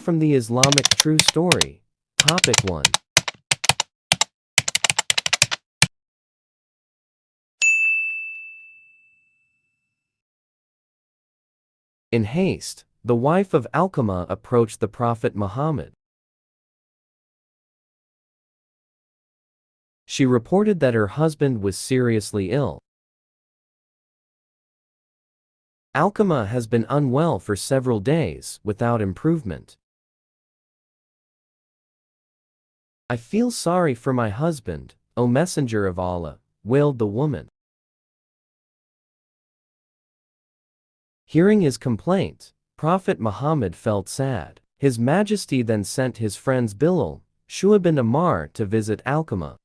from the Islamic true story. Topic 1. In haste, the wife of Alqamah approached the Prophet Muhammad. She reported that her husband was seriously ill. Alqamah has been unwell for several days, without improvement. I feel sorry for my husband, O Messenger of Allah, wailed the woman. Hearing his complaint, Prophet Muhammad felt sad. His Majesty then sent his friends Bilal, Shu'aib bin Ammar to visit Alqamah.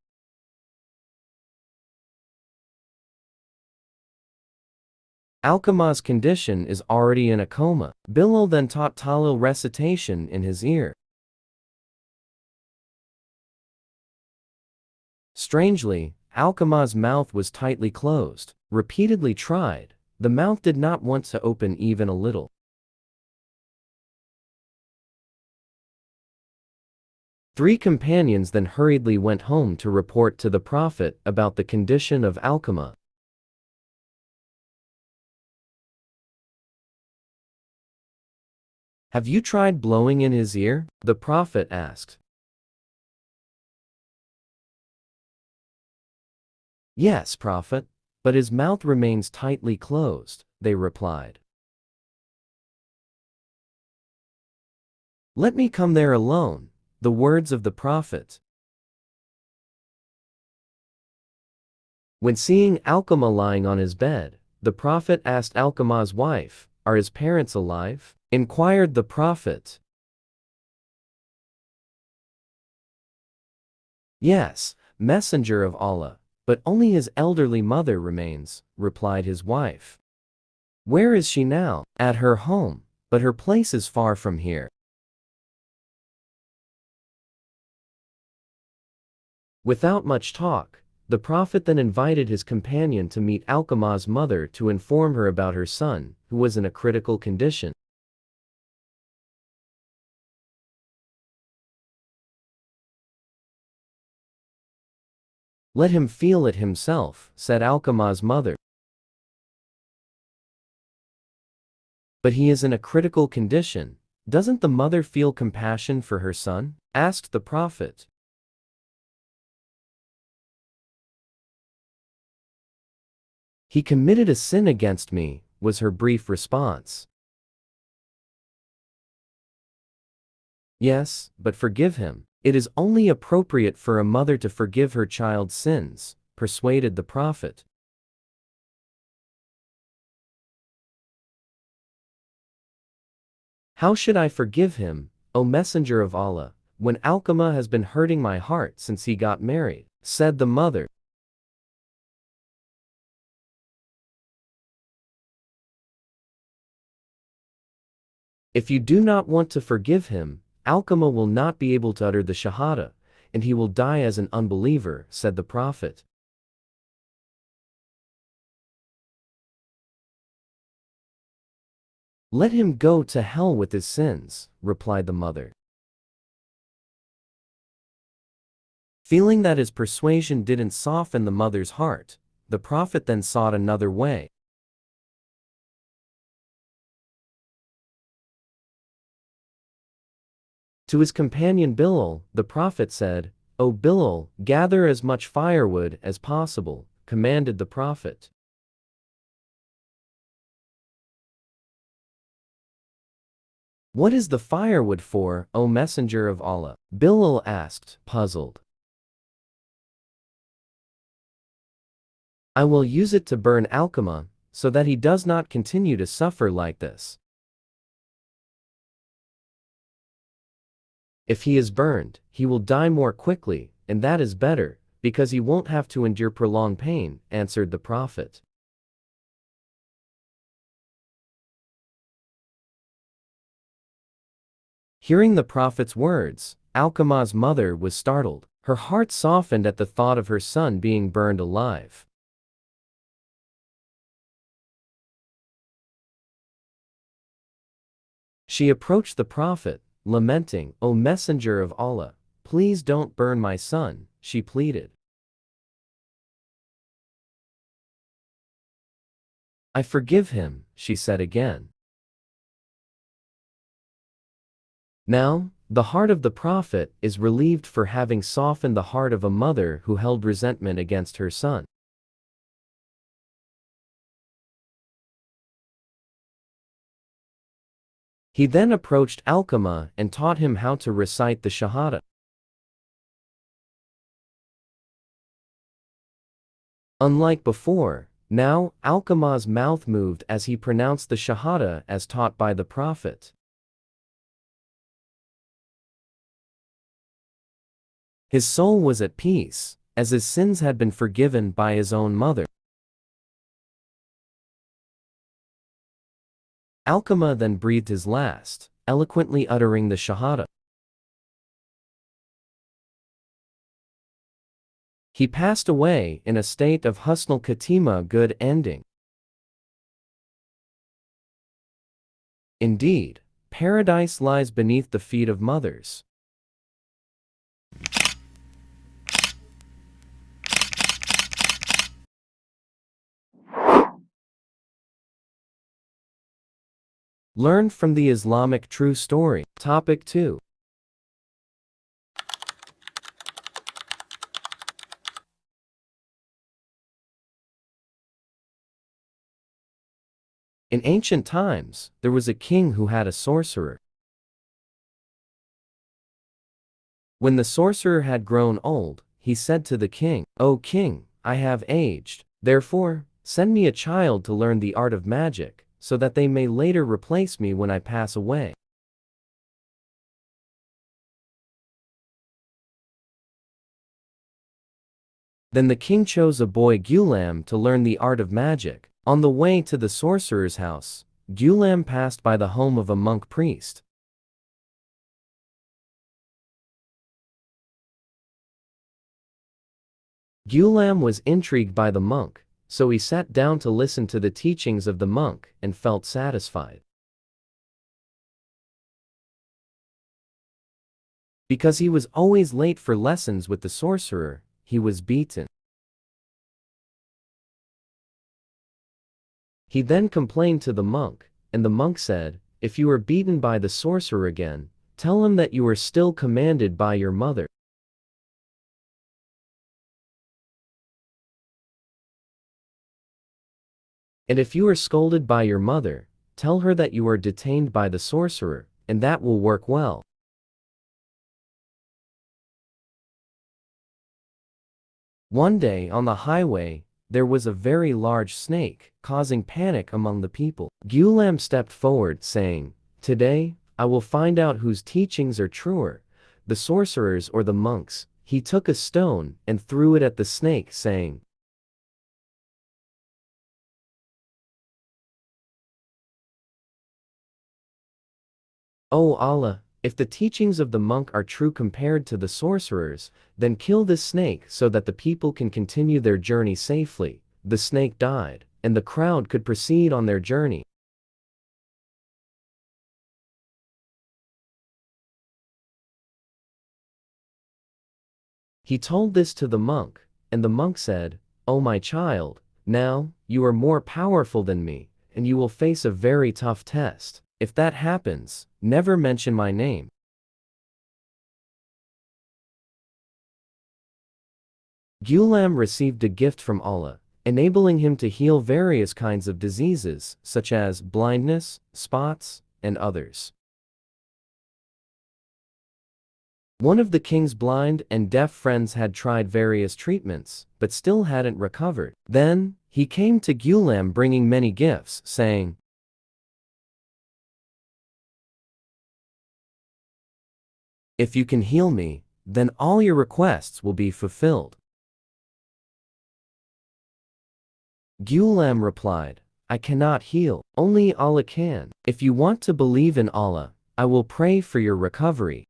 Alqamah's condition is already in a coma. Bilal then taught Tahlil recitation in his ear. Strangely, Alqamah's mouth was tightly closed. Repeatedly tried, the mouth did not want to open even a little. Three companions then hurriedly went home to report to the Prophet about the condition of Alqamah. Have you tried blowing in his ear? The Prophet asked. Yes, Prophet, but his mouth remains tightly closed, they replied. Let me come there alone, the words of the Prophet. When seeing Alqamah lying on his bed, the Prophet asked Alqamah's wife, "Are his parents alive?" Inquired the Prophet. Yes, Messenger of Allah, but only his elderly mother remains, replied his wife. Where is she now? At her home, but her place is far from here. Without much talk, the Prophet then invited his companion to meet Alqamah's mother to inform her about her son, who was in a critical condition. Let him feel it himself, said Alqamah's mother. But he is in a critical condition. Doesn't the mother feel compassion for her son? Asked the Prophet. He committed a sin against me, was her brief response. Yes, but forgive him. It is only appropriate for a mother to forgive her child's sins, persuaded the Prophet. How should I forgive him, O Messenger of Allah, when Alqamah has been hurting my heart since he got married? Said the mother. If you do not want to forgive him, Alqamah will not be able to utter the Shahada, and he will die as an unbeliever, said the Prophet. Let him go to hell with his sins, replied the mother. Feeling that his persuasion didn't soften the mother's heart, the Prophet then sought another way. To his companion Bilal, the Prophet said, O Bilal, gather as much firewood as possible, commanded the Prophet. What is the firewood for, O Messenger of Allah? Bilal asked, puzzled. I will use it to burn Alqamah, so that he does not continue to suffer like this. If he is burned, he will die more quickly, and that is better, because he won't have to endure prolonged pain, answered the Prophet. Hearing the Prophet's words, Alqamah's mother was startled. Her heart softened at the thought of her son being burned alive. She approached the Prophet, lamenting, "O Messenger of Allah, please don't burn my son," she pleaded. "I forgive him," she said again. Now, the heart of the Prophet is relieved for having softened the heart of a mother who held resentment against her son. He then approached Alqamah and taught him how to recite the Shahada. Unlike before, now Alqamah's mouth moved as he pronounced the Shahada as taught by the Prophet. His soul was at peace, as his sins had been forgiven by his own mother. Alqamah then breathed his last, eloquently uttering the Shahada. He passed away in a state of husnul khatima, good ending. Indeed, paradise lies beneath the feet of mothers. Learn from the Islamic true story. Topic 2. In ancient times, there was a king who had a sorcerer. When the sorcerer had grown old, he said to the king, "O king, I have aged. Therefore, send me a child to learn the art of magic, so that they may later replace me when I pass away." Then the king chose a boy Ghulam to learn the art of magic. On the way to the sorcerer's house, Ghulam passed by the home of a monk priest. Ghulam was intrigued by the monk, so he sat down to listen to the teachings of the monk and felt satisfied. Because he was always late for lessons with the sorcerer, he was beaten. He then complained to the monk, and the monk said, "If you are beaten by the sorcerer again, tell him that you are still commanded by your mother. And if you are scolded by your mother, tell her that you are detained by the sorcerer, and that will work well." One day on the highway, there was a very large snake, causing panic among the people. Ghulam stepped forward, saying, "Today, I will find out whose teachings are truer, the sorcerers or the monks." He took a stone and threw it at the snake, saying, "O Allah, if the teachings of the monk are true compared to the sorcerers, then kill this snake so that the people can continue their journey safely." The snake died, and the crowd could proceed on their journey. He told this to the monk, and the monk said, "O my child, now, you are more powerful than me, and you will face a very tough test. If that happens, never mention my name." Ghulam received a gift from Allah, enabling him to heal various kinds of diseases, such as blindness, spots, and others. One of the king's blind and deaf friends had tried various treatments, but still hadn't recovered. Then, he came to Ghulam bringing many gifts, saying, "If you can heal me, then all your requests will be fulfilled." Ghulam replied, "I cannot heal, only Allah can. If you want to believe in Allah, I will pray for your recovery."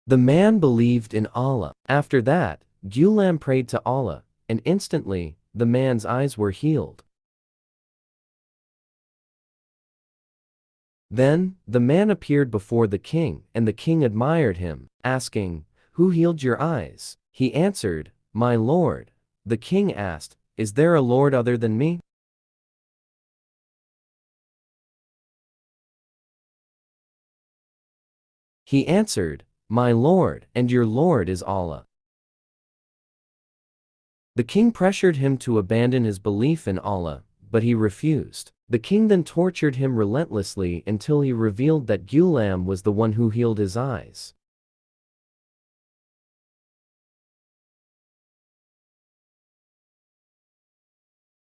The man believed in Allah. After that, Ghulam prayed to Allah, and instantly, the man's eyes were healed. Then, the man appeared before the king, and the king admired him, asking, "Who healed your eyes?" He answered, "My lord." The king asked, "Is there a lord other than me?" He answered, "My lord, and your lord is Allah." The king pressured him to abandon his belief in Allah, but he refused. The king then tortured him relentlessly until he revealed that Ghulam was the one who healed his eyes.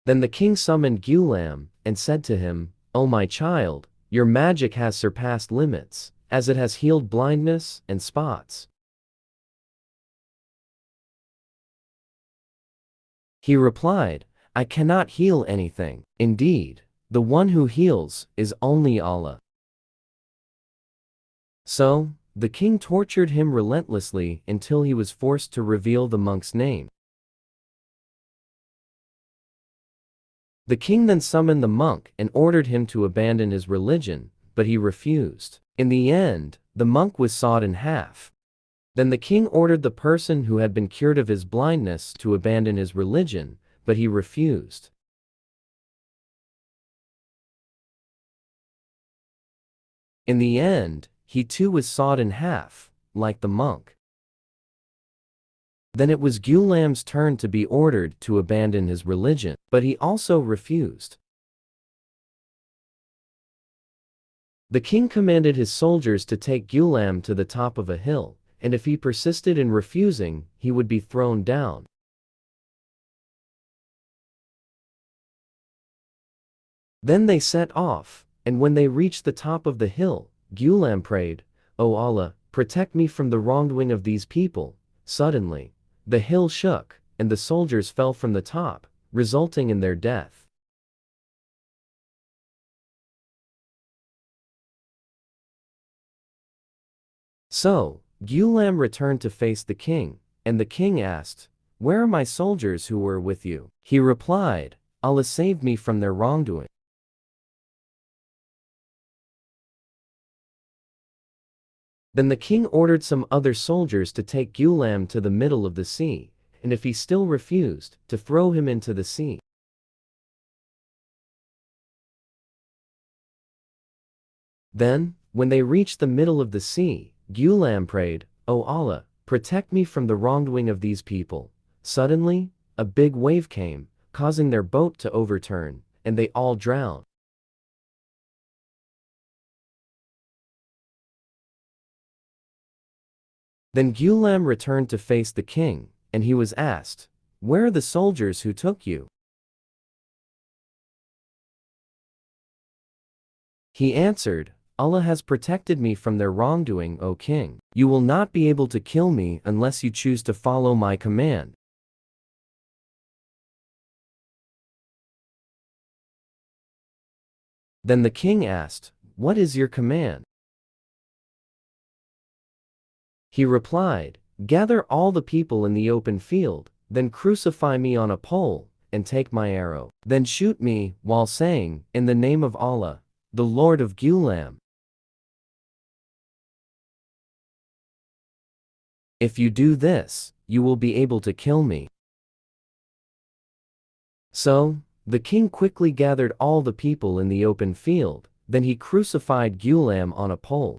Then the king summoned Ghulam, and said to him, "O my child, your magic has surpassed limits, as it has healed blindness and spots." He replied, "I cannot heal anything. Indeed, the one who heals is only Allah." So, the king tortured him relentlessly until he was forced to reveal the monk's name. The king then summoned the monk and ordered him to abandon his religion, but he refused. In the end, the monk was sawed in half. Then the king ordered the person who had been cured of his blindness to abandon his religion, but he refused. In the end, he too was sawed in half, like the monk. Then it was Ghulam's turn to be ordered to abandon his religion, but he also refused. The king commanded his soldiers to take Ghulam to the top of a hill, and if he persisted in refusing, he would be thrown down. Then they set off, and when they reached the top of the hill, Ghulam prayed, "O Allah, protect me from the wrongdoing of these people." Suddenly, the hill shook, and the soldiers fell from the top, resulting in their death. So, Ghulam returned to face the king, and the king asked, "Where are my soldiers who were with you?" He replied, "Allah saved me from their wrongdoing." Then the king ordered some other soldiers to take Ghulam to the middle of the sea, and if he still refused, to throw him into the sea. Then, when they reached the middle of the sea, Ghulam prayed, "O Allah, protect me from the wrongdoing of these people." Suddenly, a big wave came, causing their boat to overturn, and they all drowned. Then Ghulam returned to face the king, and he was asked, "Where are the soldiers who took you?" He answered, "Allah has protected me from their wrongdoing, O king. You will not be able to kill me unless you choose to follow my command." Then the king asked, "What is your command?" He replied, "Gather all the people in the open field, then crucify me on a pole, and take my arrow. Then shoot me, while saying, 'In the name of Allah, the Lord of Ghulam.' If you do this, you will be able to kill me." So, the king quickly gathered all the people in the open field, then he crucified Ghulam on a pole.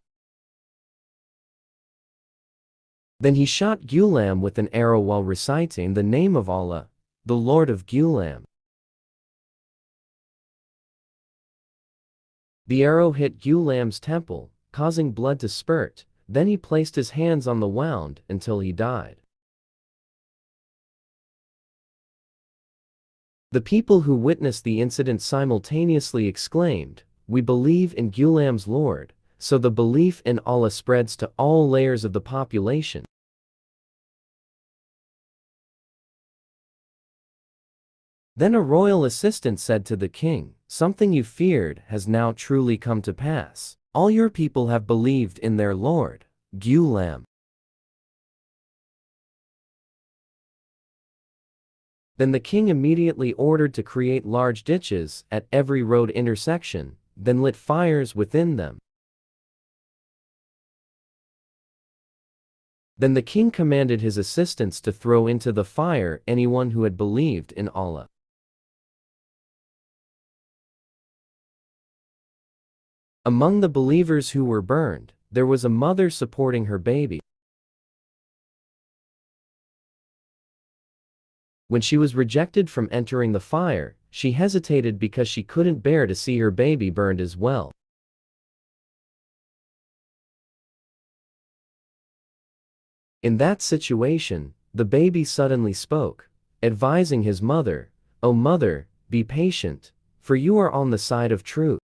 Then he shot Ghulam with an arrow while reciting the name of Allah, the Lord of Ghulam. The arrow hit Ghulam's temple, causing blood to spurt, then he placed his hands on the wound until he died. The people who witnessed the incident simultaneously exclaimed, "We believe in Ghulam's Lord," so the belief in Allah spreads to all layers of the population. Then a royal assistant said to the king, "Something you feared has now truly come to pass. All your people have believed in their Lord, Ghulam." Then the king immediately ordered to create large ditches at every road intersection, then lit fires within them. Then the king commanded his assistants to throw into the fire anyone who had believed in Allah. Among the believers who were burned, there was a mother supporting her baby. When she was rejected from entering the fire, she hesitated because she couldn't bear to see her baby burned as well. In that situation, the baby suddenly spoke, advising his mother, "O mother, be patient, for you are on the side of truth."